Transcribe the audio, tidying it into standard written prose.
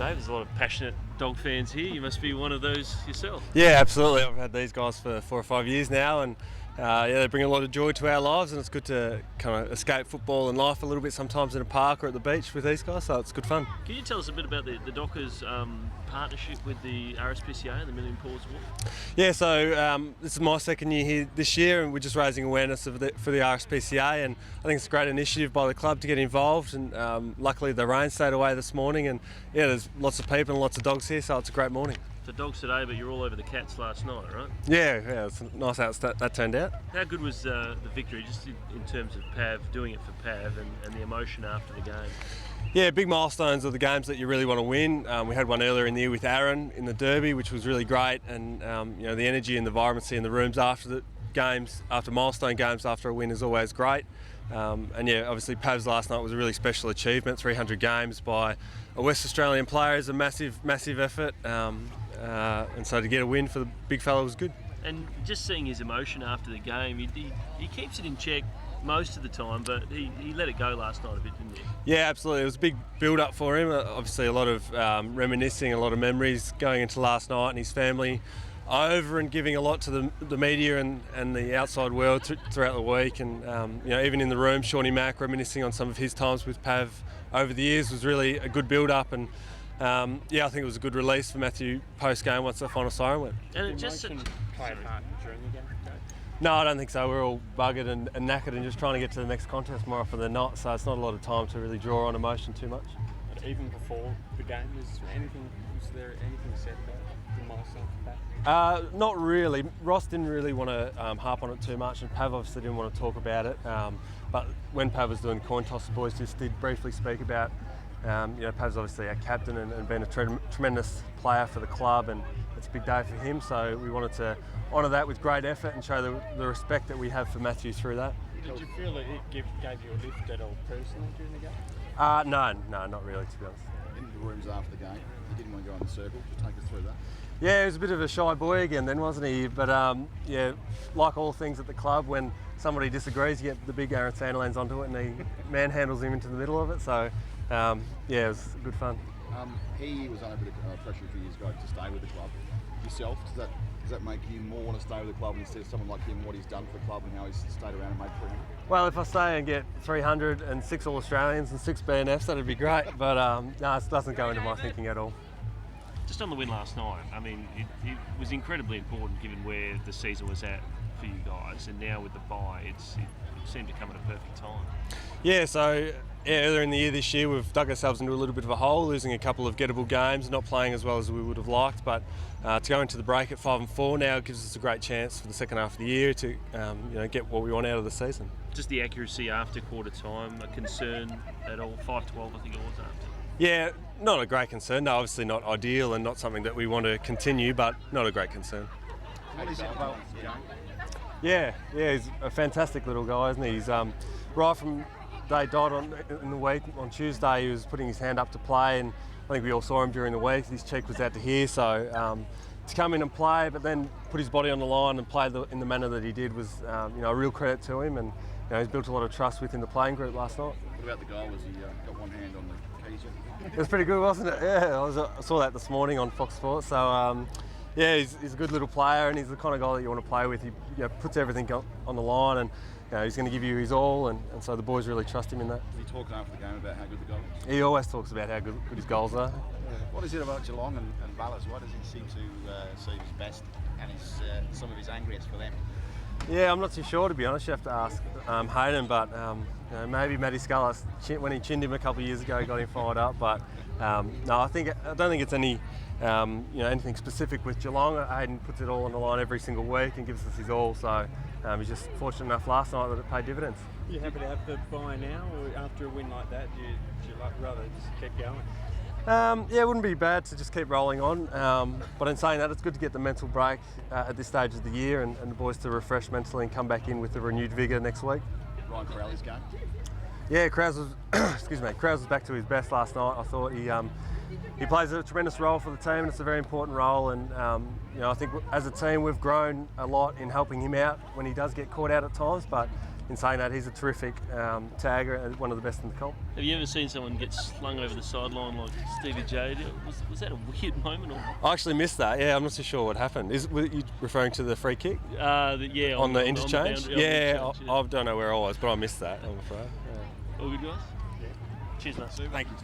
Dave. There's a lot of passionate dog fans here. You must be one of those yourself. Yeah, absolutely. I've had these guys for 4 or 5 years now, and they bring a lot of joy to our lives, and it's good to kind of escape football and life a little bit sometimes in a park or at the beach with these guys, so it's good fun. Can you tell us a bit about the Dockers partnership with the RSPCA and the Million Paws Walk? Yeah, so this is my second year here this year, and we're just raising awareness for the RSPCA, and I think it's a great initiative by the club to get involved, and luckily the rain stayed away this morning, and yeah, there's lots of people and lots of dogs here, so it's a great morning. So dogs today, but you're all over the cats last night, right? Yeah, it's nice how that turned out. How good was the victory, just in terms of Pav, doing it for Pav and the emotion after the game? Yeah, big milestones are the games that you really want to win. We had one earlier in the year with Aaron in the Derby, which was really great, and the energy and the vibrancy in the rooms after the games, after milestone games, after a win is always great. And yeah, obviously Pav's last night was a really special achievement. 300 games by a West Australian player is a massive effort, and so to get a win for the big fella was good. And just seeing his emotion after the game, he keeps it in check most of the time, but he let it go last night a bit, didn't he? Yeah, absolutely. It was a big build-up for him. Obviously a lot of reminiscing, a lot of memories going into last night, and his family over and giving a lot to the media and the outside world throughout the week, and even in the room, Shawnee Mack reminiscing on some of his times with Pav over the years was really a good build-up, and I think it was a good release for Matthew post-game once the final siren went. And it just play a part during the game? No, I don't think so. We're all buggered and knackered and just trying to get to the next contest more often than not, so it's not a lot of time to really draw on emotion too much. But even before the game, was there anything said about the milestone for that? Not really. Ross didn't really want to harp on it too much, and Pav obviously didn't want to talk about it. But when Pav was doing the coin toss, the boys just did briefly speak about Pav's obviously our captain and been a tremendous player for the club, and it's a big day for him, so we wanted to honour that with great effort and show the respect that we have for Matthew through that. Did you feel that it gave you a lift at all personally during the game? No, not really, to be honest. In the rooms after the game, you didn't want to go on the circle. Just take us through that. Yeah, he was a bit of a shy boy again then, wasn't he? But like all things at the club, when somebody disagrees, you get the big Aaron Sandilands onto it, and he manhandles him into the middle of it, so it was good fun. He was under a bit of pressure a few years ago to stay with the club. Yourself, does that make you more want to stay with the club instead of someone like him, what he's done for the club and how he's stayed around and made 300? Well, if I stay and get 300 and 6 All-Australians and 6 BNFs, that'd be great, but no, it doesn't go into my thinking at all. Just on the win last night, I mean, it was incredibly important given where the season was at for you guys, and now with the bye, it seemed to come at a perfect time. Yeah, so earlier in the year this year, we've dug ourselves into a little bit of a hole, losing a couple of gettable games, not playing as well as we would have liked, but to go into the break at 5-4 now gives us a great chance for the second half of the year to get what we want out of the season. Just the accuracy after quarter time, a concern at all? 5-12, I think it was after. Yeah, not a great concern. No, obviously not ideal and not something that we want to continue, but not a great concern. What is it about Yeah, he's a fantastic little guy, isn't he? He's right from day dot in the week, on Tuesday he was putting his hand up to play, and I think we all saw him during the week. His cheek was out to here, so to come in and play, but then put his body on the line and play in the manner that he did was a real credit to him, and he's built a lot of trust within the playing group last night. What about the goal? Was he got one hand on the keys? It was pretty good, wasn't it? Yeah, I saw that this morning on Fox Sports. So he's a good little player, and he's the kind of guy that you want to play with. He puts everything on the line, and he's going to give you his all, and so the boys really trust him in that. Did he talk after the game about how good the goal was? He always talks about how good his goals are. What is it about Geelong and Valles? Why does he seem to see his best and some of his angriest for them? Yeah, I'm not too sure, to be honest. You have to ask Hayden, but maybe Matty Scully, when he chinned him a couple of years ago, got him fired up. But no, I don't think it's any anything specific with Geelong. Hayden puts it all on the line every single week and gives us his all. So he's just fortunate enough last night that it paid dividends. Are you happy to have the bye now, or after a win like that, do you rather just keep going? It wouldn't be bad to just keep rolling on, but in saying that, it's good to get the mental break at this stage of the year and the boys to refresh mentally and come back in with a renewed vigour next week. Ryan Crowley's game? Yeah, Krause was Krause was back to his best last night. I thought he plays a tremendous role for the team, and it's a very important role, and I think as a team we've grown a lot in helping him out when he does get caught out at times, but in saying that, he's a terrific tagger and one of the best in the comp. Have you ever seen someone get slung over the sideline like Stevie J did? Was that a weird moment? Or? I actually missed that. Yeah, I'm not too sure what happened. Were you referring to the free kick? Yeah. On the interchange? On the interchange, I don't know where I was, but I missed that, I'm afraid. All good, guys? Yeah. Cheers, mate. Thank you.